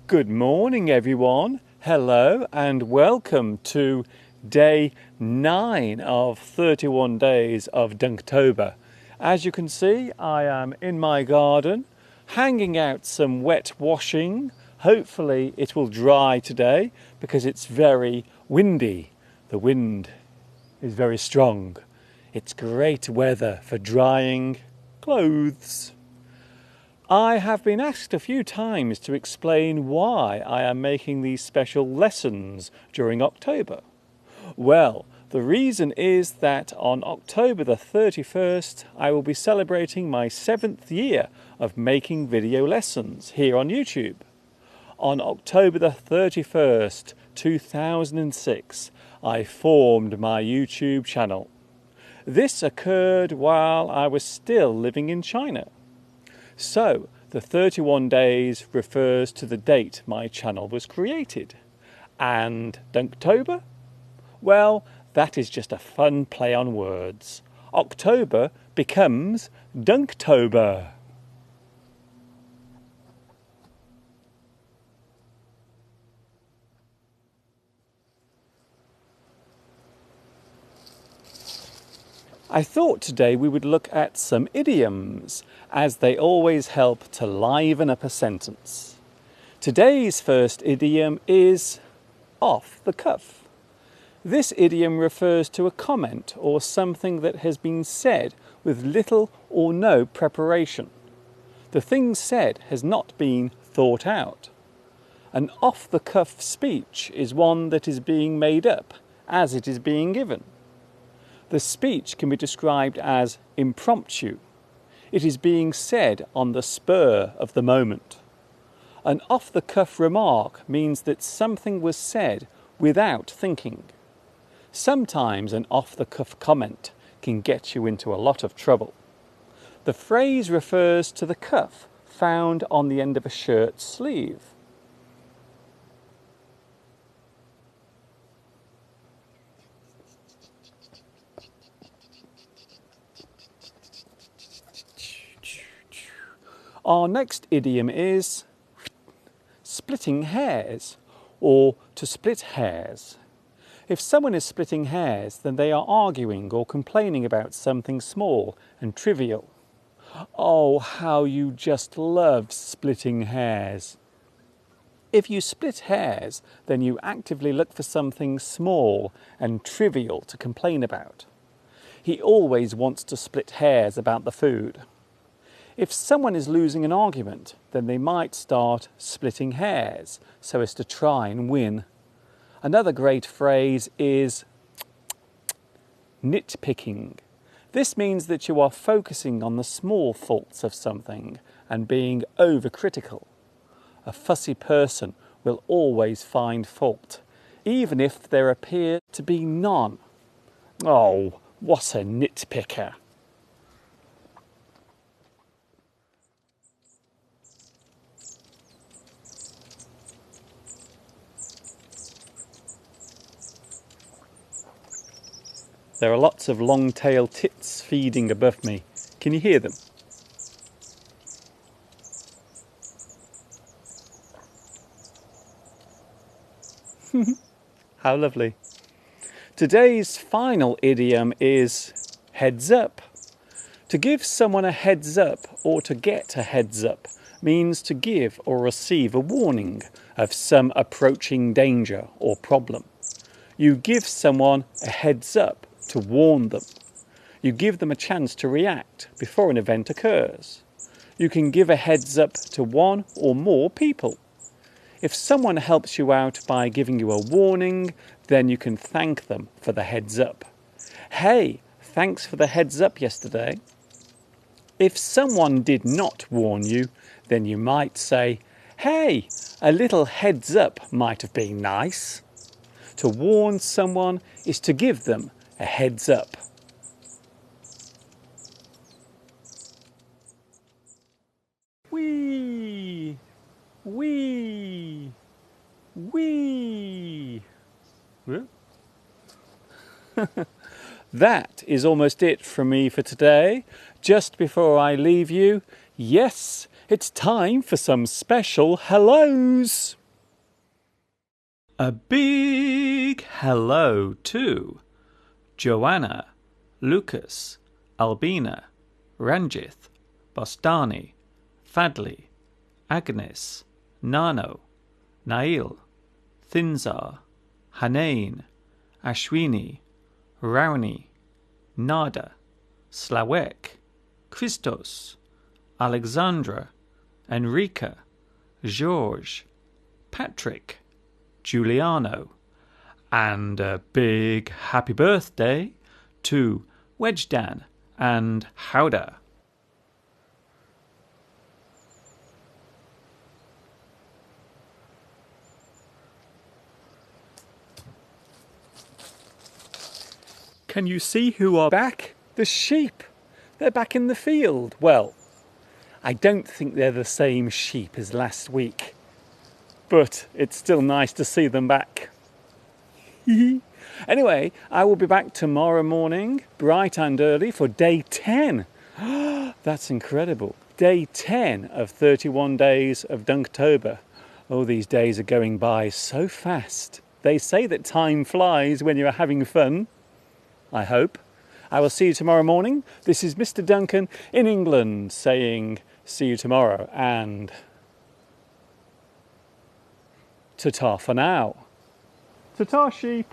Good morning, everyone. Hello and welcome to day 9 of 31 days of Dunktober. As you can see, I am in my garden, hanging out some wet washing. Hopefully it will dry today because it's very windy. The wind is very strong. It's great weather for drying clothes. I have been asked a few times to explain why I am making these special lessons during October. Well, the reason is that on October the 31st, I will be celebrating my 7th year of making video lessons here on YouTube. On October the 31st, 2006, I formed my YouTube channel. This occurred while I was still living in China. So, the 31 days refers to the date my channel was created. And Dunktober? Well, that is just a fun play on words. October becomes Dunktober. I thought today we would look at some idioms, as they always help to liven up a sentence. Today's first idiom is off the cuff. This idiom refers to a comment or something that has been said with little or no preparation. The thing said has not been thought out. An off-the-cuff speech is one that is being made up as it is being given. The speech can be described as impromptu. It is being said on the spur of the moment. An off-the-cuff remark means that something was said without thinking. Sometimes an off-the-cuff comment can get you into a lot of trouble. The phrase refers to the cuff found on the end of a shirt sleeve. Our next idiom is splitting hairs, or to split hairs. If someone is splitting hairs, then they are arguing or complaining about something small and trivial. Oh, how you just love splitting hairs. If you split hairs, then you actively look for something small and trivial to complain about. He always wants to split hairs about the food. If someone is losing an argument, then they might start splitting hairs so as to try and win. Another great phrase is nitpicking. This means that you are focusing on the small faults of something and being overcritical. A fussy person will always find fault, even if there appear to be none. Oh, what a nitpicker! There are lots of long-tailed tits feeding above me. Can you hear them? How lovely. Today's final idiom is heads up. To give someone a heads up or to get a heads up means to give or receive a warning of some approaching danger or problem. You give someone a heads up to warn them. You give them a chance to react before an event occurs. You can give a heads up to one or more people. If someone helps you out by giving you a warning, then you can thank them for the heads up. Hey, thanks for the heads up yesterday. If someone did not warn you, then you might say, hey, a little heads up might have been nice. To warn someone is to give them a heads up. Wee, wee, wee. That is almost it from me for today. Just before I leave you, yes, it's time for some special hellos. A big hello to Joanna, Lucas, Albina, Ranjith, Bostani, Fadli, Agnes, Nano, Nail, Thinzar, Hanain, Ashwini, Rauni, Nada, Slawek, Christos, Alexandra, Enrica, George, Patrick, Giuliano, and a big happy birthday to Wedgedan and Howder. Can you see who are back? The sheep. They're back in the field. Well, I don't think they're the same sheep as last week, but it's still nice to see them back. Anyway, I will be back tomorrow morning, bright and early, for day 10. That's incredible. Day 10 of 31 days of Dunktober. Oh, these days are going by so fast. They say that time flies when you're having fun. I hope. I will see you tomorrow morning. This is Mr. Duncan in England saying see you tomorrow and ta-ta for now. Ta-ta, sheep.